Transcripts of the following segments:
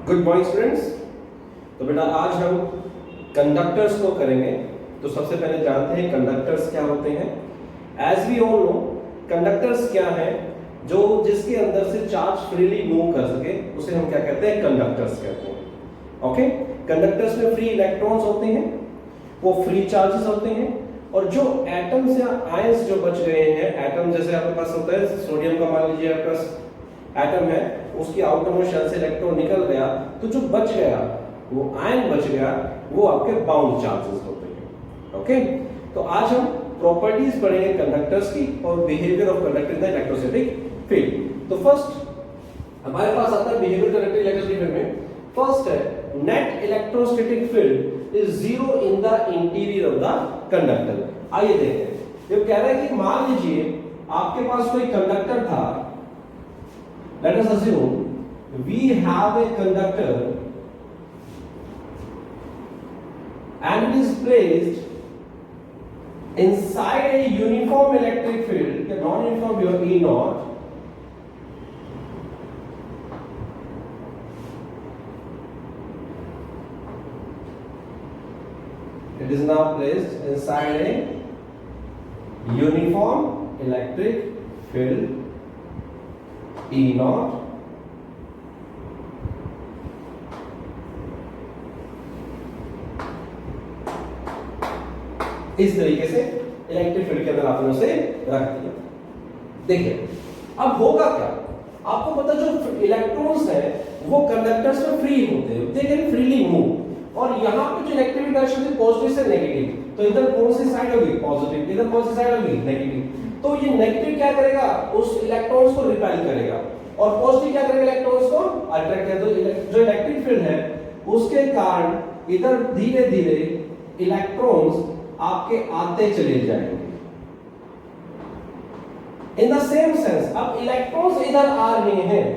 Good morning students. तो बेटा आज हम कंडक्टर्स को करेंगे। तो सबसे पहले जानते हैं कंडक्टर्स क्या होते हैं। As we all know, conductors क्या है, जो जिसके अंदर से चार्ज फ्रीली मूव कर सके उसे हम क्या कहते हैं, कंडक्टर्स कहते हैं। ओके, कंडक्टर्स में फ्री इलेक्ट्रॉन्स होते हैं, वो फ्री चार्जेस होते हैं, और जो एटम्स या आयंस जो बच गए हैं, एटम जैसे आपके पास होता है सोडियम का, मान लीजिए आपके पास एटम है, उसकी आउटरमोस्ट शेल से इलेक्ट्रॉन निकल गया, तो जो बच गया वो आयन बच गया, वो आपके बाउंड चार्जेस होते हैं। ओके, तो आज हम प्रॉपर्टीज पढ़ेंगे कंडक्टर्स की और behaviour of conductor in the electrostatic field. तो फर्स्ट हमारे पास आता है बिहेवियर कंडक्टर इलेक्ट्रोस्टैटिक फील्ड में। फर्स्ट है net electrostatic field is zero in the interior of the conductor. आइए देखते हैं, ये कह रहा है कि मान लीजिए आपके पास कोई कंडक्टर था। Let us assume we have a conductor and it is placed inside a uniform electric field, a non-uniform E naught, it is now placed inside a uniform electric field E naught, इस तरीके से electric field के अंदर आपने उसे रख दिया। देखिए अब होगा क्या, आपको पता जो इलेक्ट्रॉन्स है वो कंडक्टर्स में फ्री होते हैं, दे कैन फ्रीली मूव, और यहाँ पे जो इलेक्ट्रिक डायरेक्शन है पॉजिटिव से नेगेटिव, तो इधर कौन सी साइड होगी, पॉजिटिव, इधर कौन सी साइड होगी, नेगेटिव। तो ये नेगेटिव क्या करेगा, उस इलेक्ट्रॉन्स को रिपेल करेगा, और पॉजिटिव क्या करेगा, इलेक्ट्रॉन्स को अट्रैक्ट करेगा। तो जो इलेक्ट्रिक फील्ड है उसके कारण इधर धीरे धीरे इलेक्ट्रॉन्स आपके आते चले जाएंगे। इन द सेम सेंस अब इलेक्ट्रॉन्स इधर आ रहे हैं,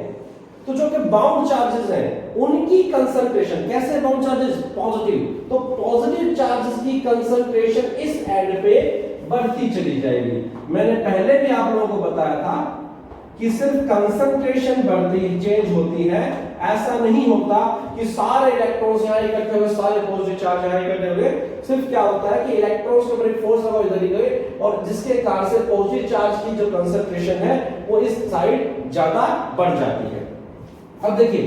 तो जो कि बाउंड चार्जेस हैं उनकी कंसंट्रेशन कैसे, बाउंड चार्जेस पॉजिटिव, तो पॉजिटिव चार्जेस की कंसंट्रेशन इस एंड पे बढ़ती चली जाएगी। मैंने पहले भी आप लोगों को बताया था कि सिर्फ कंसंट्रेशन बढ़ती चेंज होती है, ऐसा नहीं होता कि सारे इलेक्ट्रॉन्स यहां इकट्ठे हुए, सारे पॉजिटिव चार्ज यहां इकट्ठे हुए। सिर्फ क्या होता है कि इलेक्ट्रॉन्स के ऊपर एक फोर्स लगा, इधर ही गए, और जिसके कारण से पॉजिटिव चार्ज की जो कंसंट्रेशन है वो इस साइड ज्यादा बढ़ जाती है। अब देखिए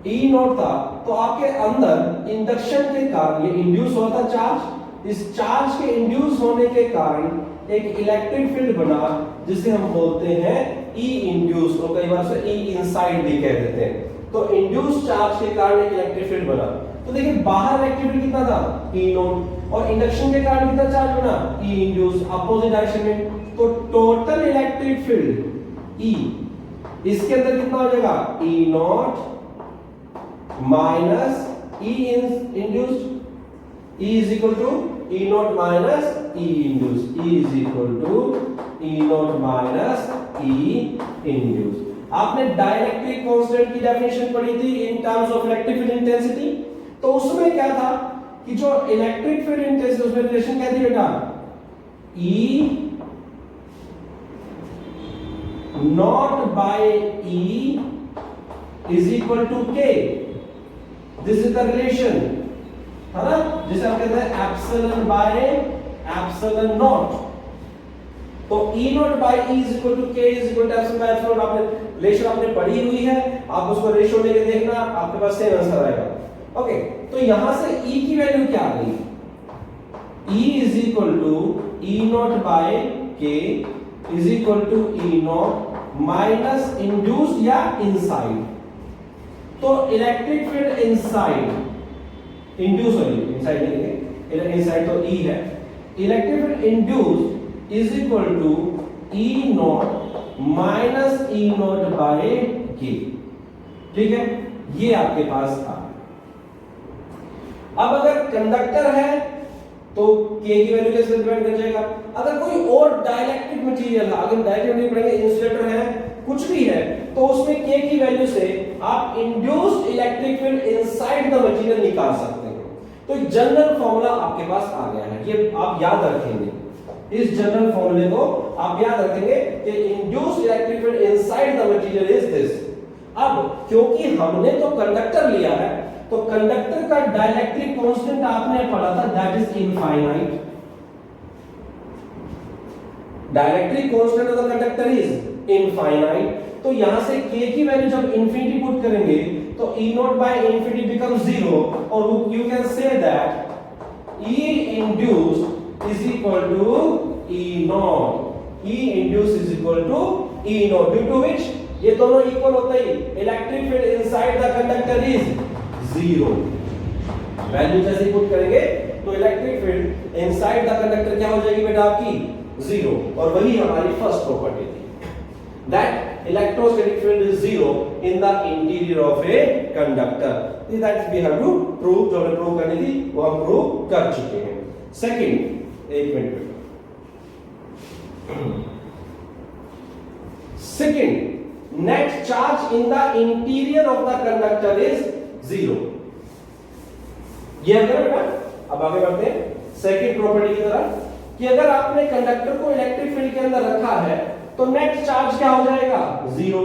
E नॉट था, तो आपके अंदर इंडक्शन के कारण ये इंड्यूस होता चार्ज, इस चार्ज के इंड्यूस होने के कारण एक इलेक्ट्रिक फील्ड बना जिसे हम बोलते हैं E इंड्यूस, और कई बार से E इनसाइड भी कह देते हैं। तो इंड्यूस चार्ज के कारण एक इलेक्ट्रिक फील्ड बना। तो देखिए बाहर इलेक्ट्रिक फील्ड कितना था, E नॉट, और इंडक्शन के कारण कितना चार्ज बना, E इंड्यूस, अपोजिट डायरेक्शन में। तो टोटल इलेक्ट्रिक फील्ड E, इसके अंदर कितना हो जाएगा, E naught minus E induced, E is equal to E naught minus E induced, E is equal to E naught minus E induced. आपने dielectric constant की definition पढ़ी थी in terms of electric field intensity. तो उसमें क्या था कि जो इलेक्ट्रिक फील्ड इंटेंसिटी, उसमें रिलेशन क्या थी बेटा, E naught by E is equal to K। This is the relation, है ना, जिसे हम कहते हैं एप्सिलॉन बाय एप्सिलॉन नॉट। तो E naught by E is equal to K is equal to epsilon by epsilon. आपने रिलेशन आपने पढ़ी हुई है, आप उसको रेशियो लेके देखना, आपके पास सेम आंसर आएगा। ओके, तो यहां से E की वैल्यू क्या आ गई, E is equal to E naught by K is equal to E naught minus induced या इनसाइड। तो इलेक्ट्रिक फील्ड इनसाइड, इंड्यूस होगी, इनसाइड नहीं है, इनसाइड तो E है, electric field induced is equal to E naught minus E naught by K। ठीक है, ये आपके पास था। अब अगर कंडक्टर है तो K की वैल्यू कैसे डिपेंड कर जाएगा। अगर कोई और डाइलेक्ट्रिक मटेरियल है, अगर डाइलेक्ट्रिक नहीं पढ़ेंगे, इंसुलेटर है, कुछ भी है, तो उसमें K की वैल्यू से आप induced electric field inside the material निकाल सकते हैं। तो एक जनरल फॉर्मूला आपके पास आ गया है, ये आप याद रखेंगे। इस जनरल फॉर्मूले को आप याद रखेंगे कि induced electric field inside the material is this. अब क्योंकि हमने तो कंडक्टर लिया है, तो कंडक्टर का डाइलेक्ट्रिक कांस्टेंट आपने पढ़ा था, that is infinite. Dielectric constant of the conductor is infinite. तो यहां से k की वैल्यू जब इंफिनिटी पुट करेंगे तो E naught by infinity become 0, और you can say that E induced is equal to E naught. E induced is equal to E naught, due to which ये दोनों इक्वल होते ही electric field inside the conductor is 0। Value जैसे put करेंगे तो electric field inside the conductor क्या हो जाएगी बेटा आपकी 0, और वही हमारी फर्स्ट प्रॉपर्टी थी, that electrostatic field is 0 in the interior of a conductor। that we have to prove, जो हमें प्रूव करनी थी वो हम प्रूव कर चुके हैं। सेकंड, एक minute, second, net charge in the interior of the conductor is 0। ये अगर बेटा, अब आगे बढ़ते हैं सेकंड प्रॉपर्टी की तरफ, कि अगर आपने कंडक्टर को इलेक्ट्रिक फील्ड के अंदर रखा है तो नेट चार्ज क्या हो जाएगा 0।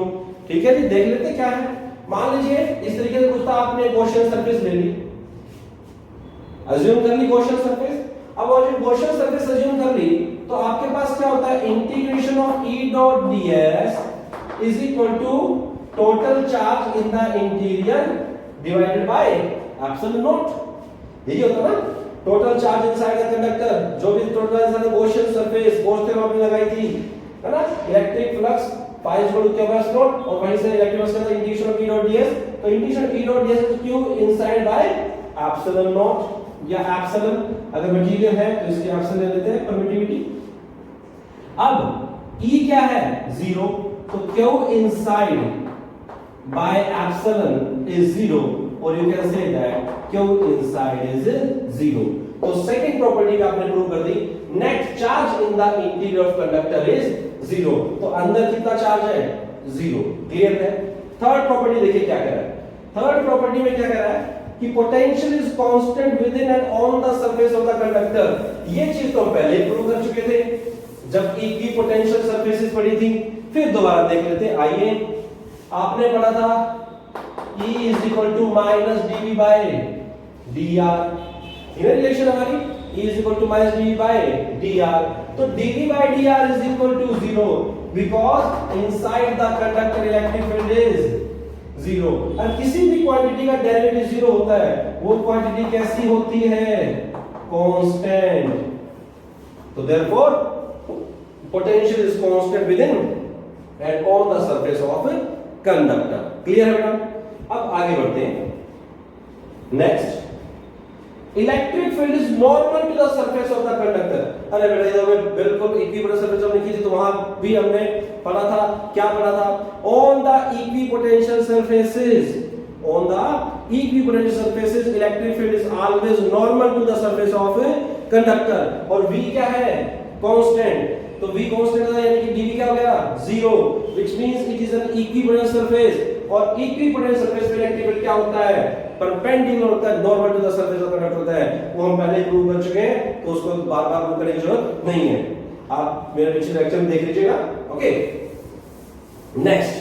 ठीक है जी, देख लेते क्या है। मान लीजिए इस तरीके से कुछ था, आपने गॉसियन सरफेस ले ली, अज्यूम कर ली गॉसियन सरफेस। अब और जब गॉसियन सरफेस अज्यूम कर ली तो आपके पास क्या होता है, integration of E dot ds is equal to total charge in the interior divided by epsilon naught. यही होता है ना, total charge inside the conductor, जो भी total inside the Gaussian surface Gauss theorem हमने लगाई थी, है ना, electric flux pi is equal to q by s naught, और वहीं से इलेक्ट्रिक फ्लक्स का integration of E dot ds, तो integration E dot ds is q inside by epsilon not, या एप्सिलॉन अगर मटेरियल है तो इसके एप्सिलॉन ले लेते हैं, परमिटिविटी। अब E क्या है 0, तो q inside by epsilon is 0, और you can say that q inside is 0। तो सेकंड प्रॉपर्टी का आपने प्रूव कर दी, net charge in the interior of conductor is 0। तो अंदर कितना चार्ज है 0, क्लियर है। थर्ड प्रॉपर्टी देखिए क्या कह रहा है, थर्ड प्रॉपर्टी में क्या कह रहा है कि potential is constant with in and on the surface of the conductor. ये चीज तो हम पहले ही प्रूव कर चुके थे जब E की पोटेंशियल सरफेसेस पड़ी थी, फिर दोबारा देख लेते हैं। आइए, आपने पढ़ा था E is equal to minus dV by dr, ये रिलेशन हमारी E is equal to minus dV by dr। तो dV by dr is equal to 0 because inside the conductor electric field is 0। और किसी भी क्वांटिटी का derivative 0 होता है, वो क्वांटिटी कैसी होती है, कांस्टेंट। तो therefore potential is constant within and on the surface of conductor। Clear है बेटा? अब आगे बढ़ते हैं। Next, electric field is normal to the surface of the conductor. अरे बेटा ये हमें बिल्कुल इक्विपोटेंशियल सरफेस हमने की थी, तो वहां भी हमने पढ़ा था, क्या पढ़ा था, on the equipotential surfaces, on the equipotential surfaces electric field is always normal to the surface of conductor. और v क्या है, कांस्टेंट। तो v कांस्टेंट है, यानी कि dv क्या हो गया 0, which means it is an equipotential surface. और इक्विपोटेंशियल सरफेस पे इलेक्ट्रिक फील्ड क्या होता है, परपेंडिकुलर होता है, normal to the surface of conductor होता है। वो हम पहले ही प्रूव कर चुके हैं, तो उसको बार-बार प्रूव करने की जरूरत नहीं है, आप मेरे पिछले लेक्चर में देख लीजिएगा। Okay, next,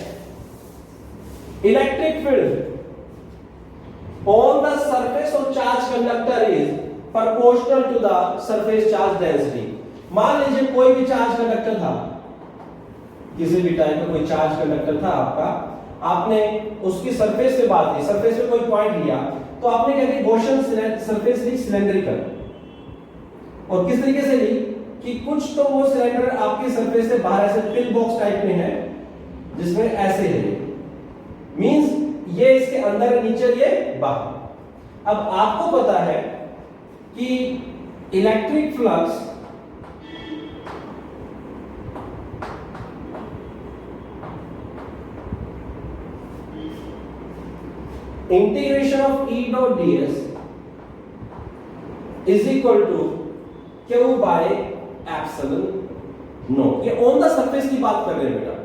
electric field on the surface of charge conductor is proportional to the surface charge density. मान लीजिए कोई भी चार्ज कंडक्टर था, किसी भी टाइप का कोई चार्ज कंडक्टर था आपका, आपने उसकी सरफेस से बात की, सरफेस पे कोई पॉइंट लिया, तो आपने क्या की गॉसियन सरफेस ली सिलेंड्रिकल। और किस तरीके से ली कि कुछ तो वो सिलेंडर आपकी सरफेस से बाहर ऐसे पिल बॉक्स टाइप में है, जिसमें ऐसे है, मींस ये इसके अंदर है, नीचे ये बाहर। अब आपको पता है कि electric flux integration of E dot ds is equal to q by epsilon naught. ये ऑन द सरफेस की बात कर रहे हैं बेटा,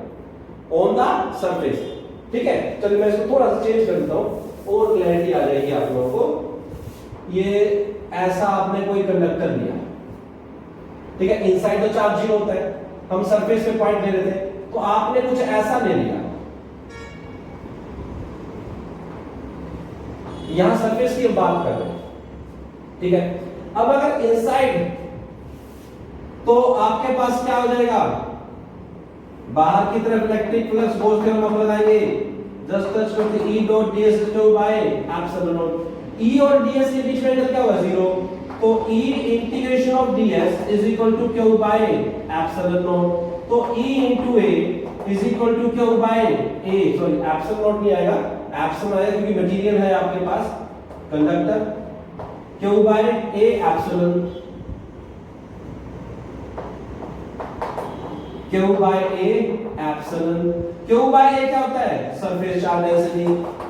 ऑन द सरफेस। ठीक है, चलिए मैं इसको थोड़ा सा चेंज कर देता हूं और क्लैरिटी आ जाएगी आप लोगों को। ये ऐसा आपने कोई कंडक्टर लिया, ठीक है, इनसाइड द चार्ज 0 होता है, हम सरफेस पे पॉइंट ले रहे थे, तो आपने कुछ ऐसा ले लिया, यहां सरफेस की बात कर रहे हैं, ठीक है। अब अगर इनसाइड, तो आपके पास क्या हो जाएगा, बाहर की तरफ इलेक्ट्रिक फ्लक्स फोर्स थ्योरम हम लगाएंगे, जस्ट टच करते E dot ds equal bye epsilon not. E और ds के बीच में एंगल क्या होगा, 0, तो E integration of ds is equal to q by epsilon naught. तो E into a is equal to q by a, sorry epsilon naught नहीं आएगा, epsilon आएगा क्योंकि मटेरियल है आपके पास conductor, q by a epsilon, q by a epsilon. q by a क्या होता है, सरफेस चार्ज डेंसिटी,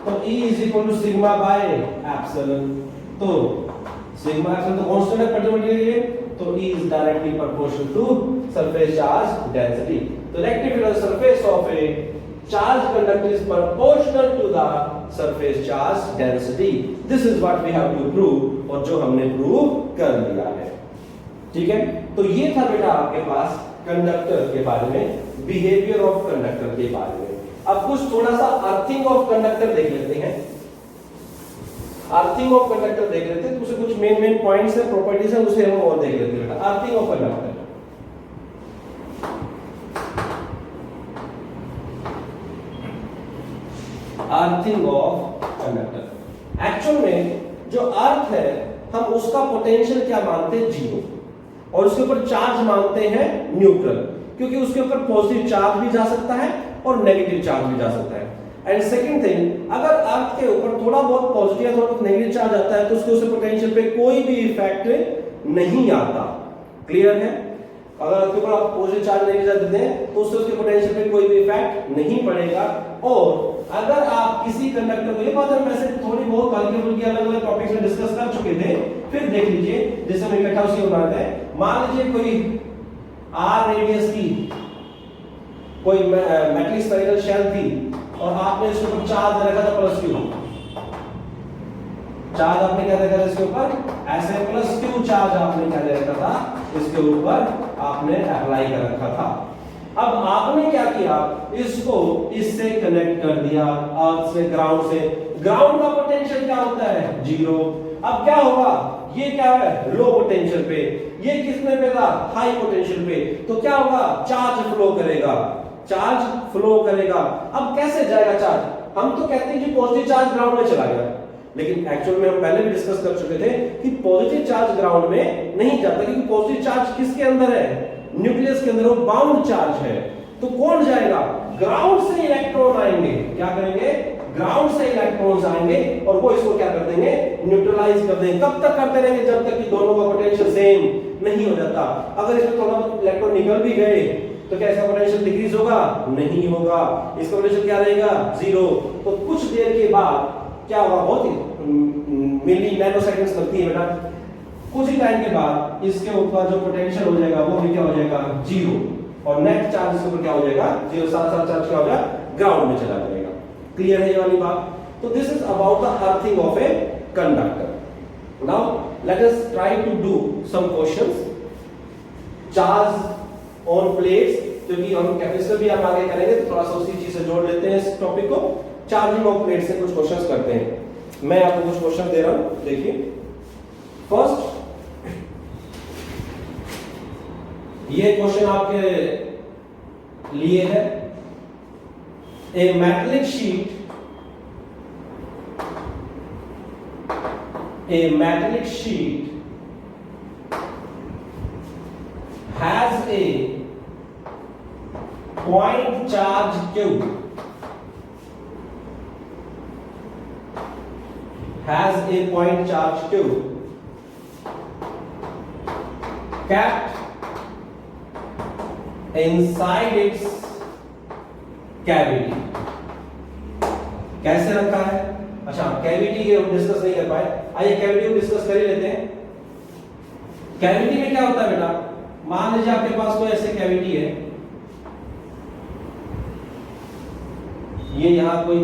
तो E is equal to sigma by epsilon. तो सिग्मा एप्सिलॉन तो कांस्टेंट है पर्टिकुलर के लिए, तो E is directly proportional to surface charge density. The electric field surface of a charged conductor is proportional to the surface charge density. This is what we have to prove, और जो हमने prove कर लिया है, ठीक है। तो ये था बेटा आपके पास कंडक्टर के बारे में, बिहेवियर ऑफ कंडक्टर के बारे में। अब कुछ थोड़ा सा अर्थिंग ऑफ कंडक्टर देख लेते हैं। अर्थिंग ऑफ कंडक्टर देख लेते हैं, तो उसे कुछ मेन पॉइंट्स है, प्रॉपर्टीज है, उसे हम और देख लेते हैं। Earthing of conductor, earthing of conductor, actual में जो अर्थ है हम उसका पोटेंशियल क्या मानते हैं, 0, और उसके ऊपर चार्ज मानते हैं न्यूट्रल, क्योंकि उसके ऊपर पॉजिटिव चार्ज भी जा सकता है और नेगेटिव चार्ज भी जा सकता है। एंड सेकंड थिंग, अगर अर्थ के ऊपर थोड़ा बहुत पॉजिटिव या थोड़ा बहुत नेगेटिव चार्ज आता है तो उसके उस पोटेंशियल पे कोई भी इफेक्ट नहीं आता। क्लियर है? अगर अर्थ के ऊपर आप पॉजिटिव चार्ज नेगेटिव चार्ज देते हैं तो उससे उसके पोटेंशियल पे कोई भी इफेक्ट नहीं पड़ेगा। और अगर आप किसी कंडक्टर को, ये बात हम वैसे थोड़ी बहुत हल्की फुल्की अलग अलग टॉपिक्स में डिस्कस कर चुके थे, फिर देख लीजिए जैसे हम इकट्ठा उसी को बनाते हैं। मान लीजिए कोई r रेडियस की कोई मेटल स्फेरिकल शेल थी और आपने इसके ऊपर चार्ज रखा था +q, चार्ज आपने क्या रखा था इसके ऊपर, ऐसे +q चार्ज आपने क्या रखा था इसके ऊपर, आपने अप्लाई कर रखा था। अब आपने क्या किया, इसको इससे कनेक्ट कर दिया, अर्थ से, ग्राउंड से। ग्राउंड का पोटेंशियल क्या होता है, 0। अब क्या होगा, ये क्या है, लो पोटेंशियल पे, ये किसमें पे था, हाई पोटेंशियल पे, तो क्या होगा, चार्ज फ्लो करेगा, चार्ज फ्लो करेगा। अब कैसे जाएगा चार्ज, हम तो कहते हैं कि पॉजिटिव चार्ज ग्राउंड में चला गया, लेकिन एक्चुअल में हम पहले भी डिस्कस कर चुके थे कि पॉजिटिव चार्ज ग्राउंड में नहीं जाता, क्योंकि पॉजिटिव चार्ज किसके अंदर है, न्यूक्लियस के अंदर, वो बाउंड चार्ज है। तो कौन जाएगा, ग्राउंड से इलेक्ट्रॉन आएंगे, क्या करेंगे, ग्राउंड से इलेक्ट्रॉन्स आएंगे और वो इसको क्या कर देंगे, न्यूट्रलाइज कर देंगे। कब तक करते रहेंगे, जब तक कि दोनों का पोटेंशियल सेम नहीं हो जाता। अगर इसमें थोड़ा बहुत इलेक्ट्रॉन निकल भी गए तो क्या इसका पोटेंशियल डिक्रीज होगा, नहीं होगा, इसका पोटेंशियल क्या रहेगा, 0। तो कुछ देर के बाद क्या होगा, बहुत ही मिली नैनो सेकंड्स लगती है बेटा, कुछ ही टाइम के बाद इसके ऊपर जो पोटेंशियल हो जाएगा वो भी क्या हो जाएगा, 0, और नेट चार्ज इसके ऊपर क्या हो जाएगा, 0, साथ चार्ज क्या हो जाएगा, ग्राउंड में चला जाएगा। क्लियर है ये वाली बात? तो this is about the earthing of a conductor. Now let us try to do some questions. Charge on plates, क्योंकि हम कैपेसिटर भी हम आगे करेंगे तो थोड़ा सा उसी चीज से जोड़ लेते हैं इस टॉपिक को। चार्जिंग ऑफ प्लेट से कुछ क्वेश्चंस करते हैं। मैं आपको कुछ क्वेश्चन दे रहा हूं, देखिए। फर्स्ट, ये क्वेश्चन आपके लिए है, a metallic sheet, a metallic sheet has a point charge q, has a point charge q kept inside its cavity। कैसे रखा है, अच्छा कैविटी के हम डिस्कस नहीं कर पाए, आइए कैविटी को डिस्कस कर ही लेते हैं। कैविटी में क्या होता है बेटा, मान लीजिए आपके पास कोई ऐसे कैविटी है, ये यहां कोई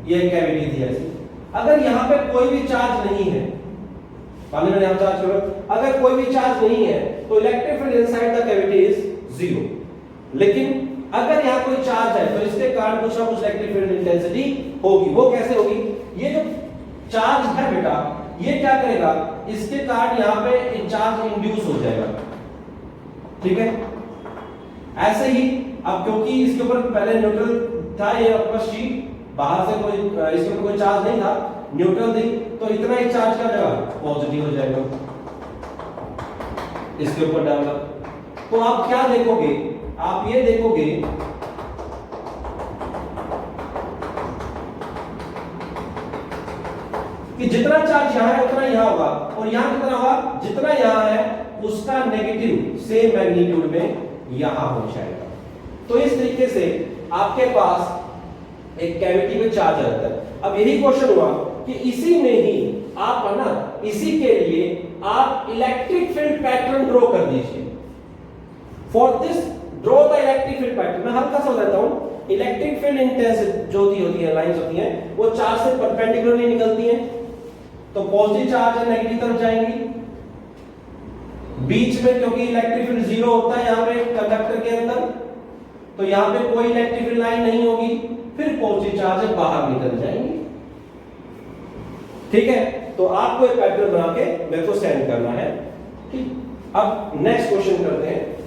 ये कैविटी थी ऐसी। अगर यहां पे कोई भी चार्ज नहीं है, मान लीजिए यहां चार्ज करो, अगर कोई भी चार्ज नहीं है तो electric field inside the cavity is 0। लेकिन अगर यहां कोई चार्ज है तो इसके कारण कुछ ना कुछ इलेक्ट्रिक फील्ड इंटेंसिटी होगी। वो कैसे होगी, ये जो चार्ज है बेटा, ये क्या करेगा, इसके कारण यहां पे चार्ज इंड्यूस हो जाएगा, ठीक है। ऐसे ही अब क्योंकि इसके ऊपर पहले न्यूट्रल था, ये आपका शीट बाहर से कोई इसके ऊपर कोई चार्ज नहीं था, न्यूट्रल थी, तो इतना ही चार्ज का जगह पॉजिटिव हो जाएगा इसके ऊपर डालना। तो आप क्या देखोगे, आप ये देखोगे कि जितना चार्ज यहां है उतना यहां होगा, और यहां कितना होगा, जितना यहां है उसका नेगेटिव सेम मैग्नीट्यूड में यहां हो जाएगा। तो इस तरीके से आपके पास एक कैविटी में चार्ज रहता है। अब यही क्वेश्चन हुआ कि इसी में ही आप है ना, इसी के लिए आप इलेक्ट्रिक फील्ड पैटर्न ड्रॉ कर दीजिए। For this draw the electric field pattern. मैं हल्का सा बताता हूं, इलेक्ट्रिक फील्ड इंटेंसिटी जो होती है लाइंस होती हैं, वो चार्ज से परपेंडिकुलरली निकलती हैं, तो पॉजिटिव चार्ज है नेगेटिव तरफ जाएंगी। बीच में क्योंकि इलेक्ट्रिक फील्ड जीरो होता है यहां पे कंडक्टर के अंदर, तो यहां पे कोई इलेक्ट्रिक फील्ड लाइन नहीं होगी, फिर पॉजिटिव चार्ज बाहर निकल जाएंगे, ठीक है। तो आपको एक पैटर्न बना के मेरे को सेंड करना है, ठीक। अब नेक्स्ट क्वेश्चन करते हैं।